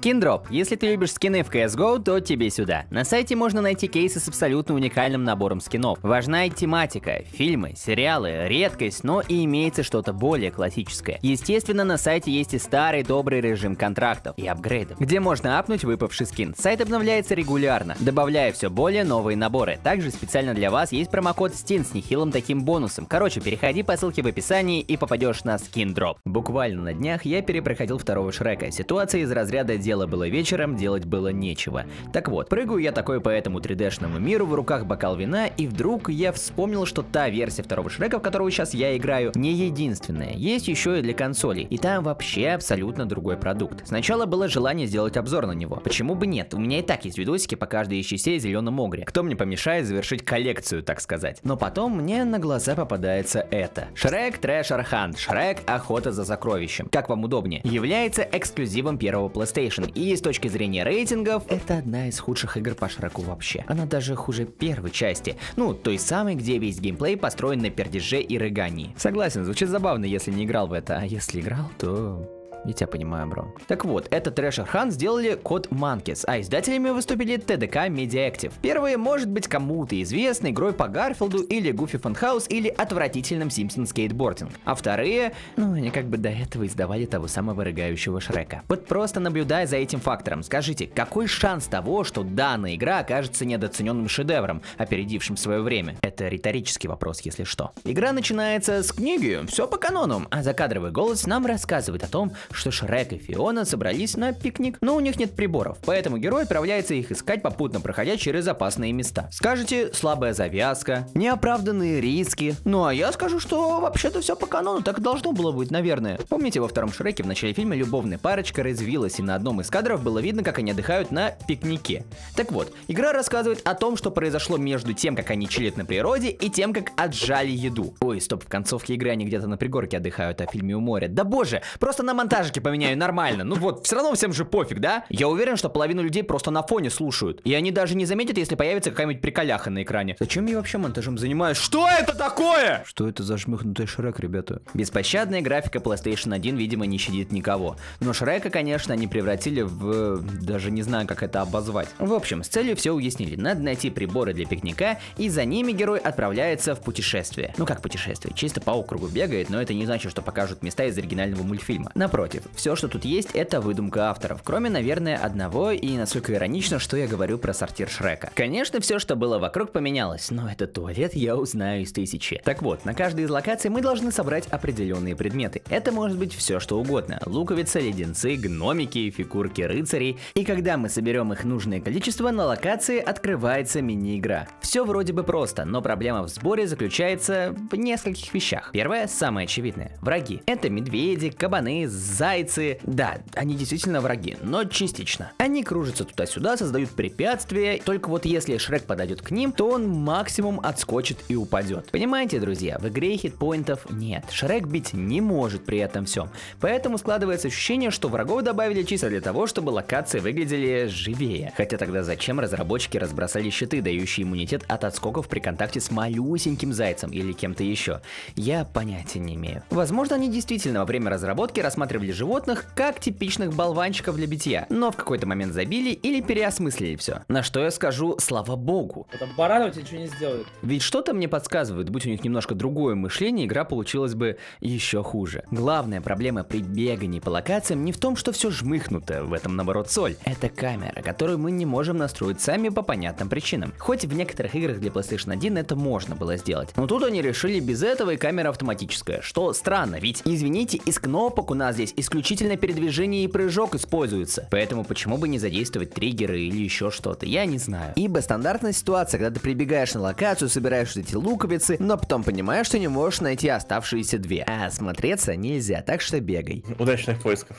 Skindrop. Если ты любишь скины в CSGO, то тебе сюда. На сайте можно найти кейсы с абсолютно уникальным набором скинов. Важна и тематика, фильмы, сериалы, редкость, но и имеется что-то более классическое. Естественно, на сайте есть и старый добрый режим контрактов и апгрейдов, где можно апнуть выпавший скин. Сайт обновляется регулярно, добавляя все более новые наборы. Также специально для вас есть промокод STEAN с нехилым таким бонусом. Короче, переходи по ссылке в описании и попадешь на Skindrop. Буквально на днях я перепроходил второго Шрека. Ситуация из разряда «дело было вечером, делать было нечего». Так вот, прыгаю я такой по этому 3D-шному миру, в руках бокал вина, и вдруг я вспомнил, что та версия второго Шрека, в которого сейчас я играю, не единственная. Есть еще и для консолей, и там вообще абсолютно другой продукт. Сначала было желание сделать обзор на него. Почему бы нет? У меня и так есть видосики по каждой из частей в зеленом огре. Кто мне помешает завершить коллекцию, так сказать. Но потом мне на глаза попадается это. Шрек Treasure Hunt. Шрек Охота за сокровищем. Как вам удобнее. Является эксклюзивом первого PlayStation. И с точки зрения рейтингов, это одна из худших игр по Шреку вообще. Она даже хуже первой части. Ну, той самой, где весь геймплей построен на пердеже и рыгании. Согласен, звучит забавно, если не играл в это. А если играл, то... Я тебя понимаю, бро. Так вот, этот Treasure Hunt сделали Code Monkeys, а издателями выступили TDK Mediactive. Первые, может быть, кому-то известны игрой по Гарфилду или Goofy Funhouse или отвратительным Simpsons Skateboarding. А вторые, ну, они как бы до этого издавали того самого рыгающего Шрека. Вот просто наблюдая за этим фактором, скажите, какой шанс того, что данная игра окажется недооцененным шедевром, опередившим свое время? Это риторический вопрос, если что. Игра начинается с книги, все по канонам, а закадровый голос нам рассказывает о том, что Шрек и Фиона собрались на пикник, но у них нет приборов, поэтому герой отправляется их искать, попутно проходя через опасные места. Скажете, слабая завязка, неоправданные риски. Ну а я скажу, что вообще-то все по канону, так и должно было быть, наверное. Помните, во втором Шреке в начале фильма любовная парочка развилась, и на одном из кадров было видно, как они отдыхают на пикнике. Так вот, игра рассказывает о том, что произошло между тем, как они чилят на природе, и тем, как отжали еду. Ой, стоп, в концовке игры они где-то на пригорке отдыхают, а в фильме у моря. Да боже, просто на монтажике поменяю нормально. Ну вот, все равно всем же пофиг, да? Я уверен, что половину людей просто на фоне слушают. И они даже не заметят, если появится какая-нибудь приколяха на экране. Зачем я вообще монтажем занимаюсь? Что это такое? Что это за жмыхнутый Шрек, ребята? Беспощадная графика PlayStation 1, видимо, не щадит никого. Но Шрека, конечно, они превратили в... даже не знаю, как это обозвать. В общем, с целью все уяснили. Надо найти приборы для пикника, и за ними герой отправляется в путешествие. Ну как путешествие? Чисто по округу бегает, но это не значит, что покажут места из оригинального мультфильма. Напротив, все, что тут есть, это выдумка авторов. Кроме, наверное, одного, и насколько иронично, что я говорю про сортир Шрека. Конечно, все, что было вокруг, поменялось, но этот туалет я узнаю из 1000. Так вот, на каждой из локаций мы должны собрать определенные предметы. Это может быть все, что угодно. Луковицы, леденцы, гномики, фигурки рыцарей. И когда мы соберем их нужное количество, на локации открывается мини-игра. Все вроде бы просто, но проблема в сборе заключается в нескольких вещах. Первое, самое очевидное. Враги. Это медведи, кабаны, зайцы. Да, они действительно враги, но частично. Они кружатся туда-сюда, создают препятствия, только вот если Шрек подойдет к ним, то он максимум отскочит и упадет. Понимаете, друзья, в игре хитпоинтов нет. Шрек бить не может при этом всем. Поэтому складывается ощущение, что врагов добавили чисто для того, чтобы локации выглядели живее. Хотя тогда зачем разработчики разбросали щиты, дающие иммунитет от отскоков при контакте с малюсеньким зайцем или кем-то еще? Я понятия не имею. Возможно, они действительно во время разработки рассматривали животных как типичных болванчиков для битья, но в какой-то момент забили или переосмыслили все. На что я скажу, слава богу. Там баран тебе ничего не сделает. Ведь что-то мне подсказывает, будь у них немножко другое мышление, игра получилась бы еще хуже. Главная проблема при бегании по локациям не в том, что все жмыхнуто, в этом наоборот соль. Это камера, которую мы не можем настроить сами по понятным причинам. Хоть в некоторых играх для PlayStation 1 это можно было сделать. Но тут они решили без этого, и камера автоматическая. Что странно, ведь, извините, из кнопок у нас здесь исключительно передвижение и прыжок используются. Поэтому почему бы не задействовать триггеры или еще что-то, я не знаю. Ибо стандартная ситуация, когда ты прибегаешь на локацию, собираешь эти луковицы, но потом понимаешь, что не можешь найти оставшиеся две. А осмотреться нельзя, так что бегай. Удачных поисков.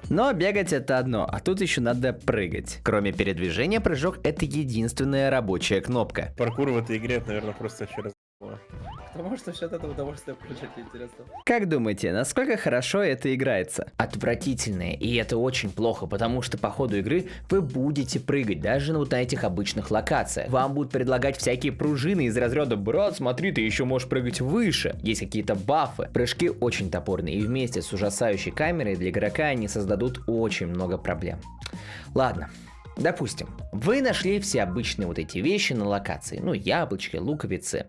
Но бегать это одно, а тут еще надо прыгать. Кроме передвижения, прыжок это единственная рабочая кнопка. Паркур в этой игре, наверное, просто через... Ты можешь вообще от этого удовольствие получать, интересно. Как думаете, насколько хорошо это играется? Отвратительное, и это очень плохо, потому что по ходу игры вы будете прыгать даже на вот этих обычных локациях. Вам будут предлагать всякие пружины из разряда «Брат, смотри, ты еще можешь прыгать выше». Есть какие-то бафы. Прыжки очень топорные, и вместе с ужасающей камерой для игрока они создадут очень много проблем. Ладно. Допустим, вы нашли все обычные вот эти вещи на локации, ну яблочки, луковицы.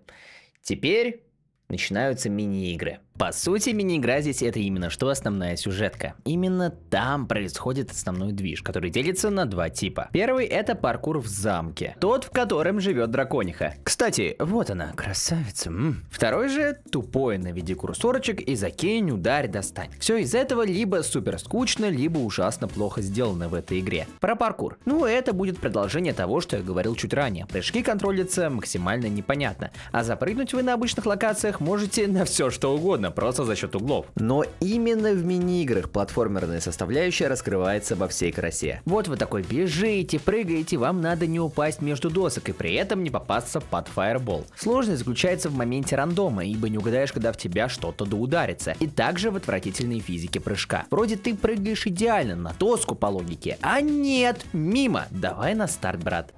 Теперь начинаются мини-игры. По сути, мини-игра здесь это именно что основная сюжетка. Именно там происходит основной движ, который делится на два типа. Первый это паркур в замке, тот, в котором живет дракониха. Кстати, вот она, красавица. Второй же тупой, наведи курсорчик и закинь, ударь, достань. Все из этого либо супер скучно, либо ужасно плохо сделано в этой игре. Про паркур. Ну, это будет продолжение того, что я говорил чуть ранее. Прыжки контролятся максимально непонятно, а запрыгнуть вы на обычных локациях можете на все что угодно, просто за счет углов. Но именно в мини-играх платформерная составляющая раскрывается во всей красе. Вот вы такой бежите, прыгаете, вам надо не упасть между досок и при этом не попасться под фаербол. Сложность заключается в моменте рандома, ибо не угадаешь, когда в тебя что-то доударится. И также в отвратительной физике прыжка. Вроде ты прыгаешь идеально на доску по логике, а нет, мимо. Давай на старт, брат.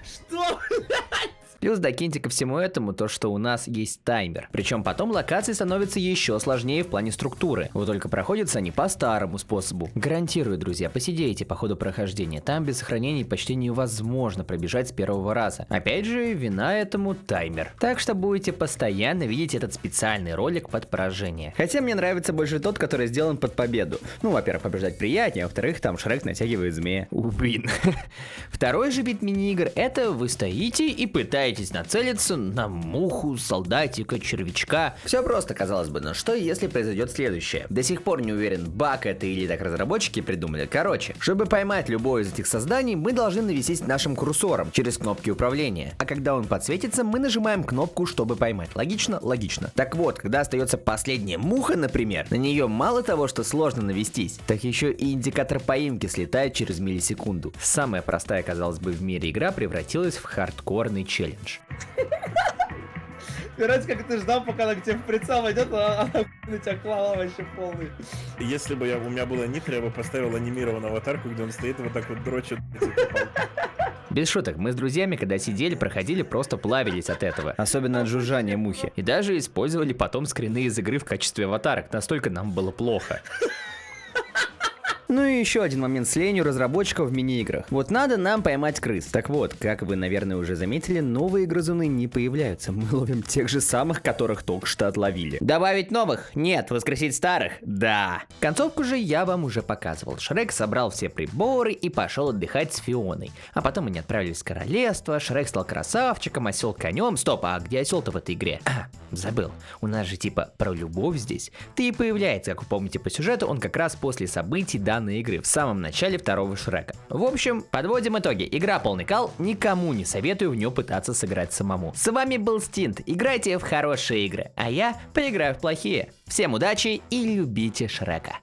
Что? Плюс докиньте ко всему этому то, что у нас есть таймер. Причем потом локации становятся еще сложнее в плане структуры. Вот только проходятся они по старому способу. Гарантирую, друзья, посидейте по ходу прохождения. Там без сохранений почти невозможно пробежать с первого раза. Опять же, вина этому таймер. Так что будете постоянно видеть этот специальный ролик под поражение. Хотя мне нравится больше тот, который сделан под победу. Ну, во-первых, побеждать приятнее, а во-вторых, там Шрек натягивает змея. Блин. Второй же вид мини-игр — это вы стоите и пытаетесь нацелиться на муху, солдатика, червячка. Все просто, казалось бы, но что если произойдет следующее? До сих пор не уверен, баг это или так разработчики придумали. Короче, чтобы поймать любое из этих созданий, мы должны нависеть нашим курсором через кнопки управления. А когда он подсветится, мы нажимаем кнопку, чтобы поймать. Логично? Логично. Так вот, когда остается последняя муха, например, на нее мало того, что сложно навестись, так еще и индикатор поимки слетает через миллисекунду. Самая простая, казалось бы, в мире игра превратилась в хардкорный челлендж. Раньше как ты ждал, пока она к тебе в прицел войдет, а она на тебя клала вообще полный. Если бы у меня было нитро, я бы поставил анимированную аватарку, где он стоит и вот так вот дрочит. Без шуток, мы с друзьями, когда сидели, проходили, просто плавились от этого. Особенно от жужжания мухи. И даже использовали потом скрины из игры в качестве аватарок, настолько нам было плохо. Ну и еще один момент с ленью разработчиков в мини-играх. Вот надо нам поймать крыс. Так вот, как вы, наверное, уже заметили, новые грызуны не появляются. Мы ловим тех же самых, которых только что отловили. Добавить новых? Нет. Воскресить старых? Да. Концовку же я вам уже показывал. Шрек собрал все приборы и пошел отдыхать с Фионой. А потом они отправились в королевство, Шрек стал красавчиком, осел конем. Стоп, а где осел-то в этой игре? Забыл. У нас же типа про любовь здесь. Ты и появляется, как вы помните по сюжету, он как раз после событий данной игры в самом начале второго Шрека. В общем, подводим итоги. Игра полный кал, никому не советую в нее пытаться сыграть самому. С вами был Стинт, играйте в хорошие игры, а я поиграю в плохие. Всем удачи и любите Шрека.